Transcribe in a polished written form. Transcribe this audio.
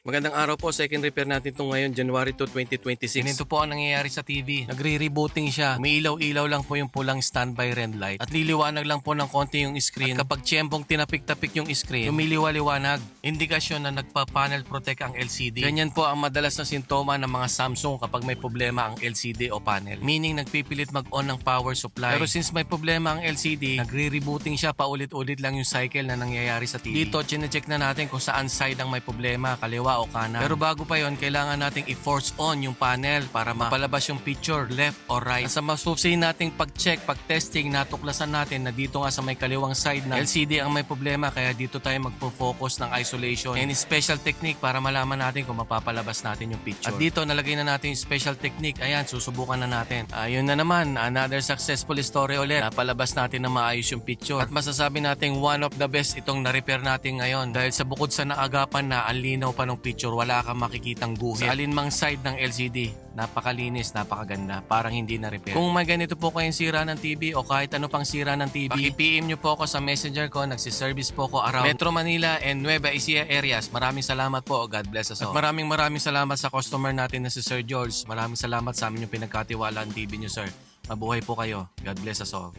Magandang araw po. Second repair natin ito ngayon, January 2, 2026. Ganito po ang nangyayari sa TV. Nagre-rebooting siya. Umiilaw-ilaw lang po yung pulang standby red light. At liliwanag lang po ng konti yung screen. At kapag tiyempong tinapik-tapik yung screen, lumiliwa-liwanag. Indikasyon na nagpa-panel protect ang LCD. Ganyan po ang madalas na sintoma ng mga Samsung kapag may problema ang LCD o panel. Meaning nagpipilit mag-on ng power supply. Pero since may problema ang LCD, nagre-rebooting siya, paulit-ulit lang yung cycle na nangyayari sa TV. Dito, chinecheck na natin kung saan side ang may problema, kaliwa o kanan. Pero bago pa yon, kailangan nating i-force on yung panel para mapalabas yung picture left or right. Sa masusihin nating pag-check, pag-testing, natuklasan natin na dito nga sa may kaliwang side ng LCD ang may problema, kaya dito tayo magpo-focus ng isolation and special technique para malaman natin kung mapapalabas natin yung picture. At dito nalagay na natin yung special technique. Ayan, susubukan na natin. Ayun na naman, another successful story ulit. Napalabas natin na maayos yung picture. At masasabi natin one of the best itong na-repair natin ngayon dahil sa bukod sa naagapan na ang linaw pa ng picture, wala kang makikitang guhit. Sa alinmang side ng LCD, napakalinis, napakaganda, parang hindi na-repair. Kung may ganito po kayong sira ng TV o kahit ano pang sira ng TV, paki-PM nyo po ako sa messenger ko. Nagsiservice po ako around Metro Manila and Nueva Ecija areas. Maraming salamat po. God bless us all. At maraming salamat sa customer natin na si Sir George. Maraming salamat sa amin yung pinagkatiwalaan TV nyo, sir. Mabuhay po kayo. God bless us all.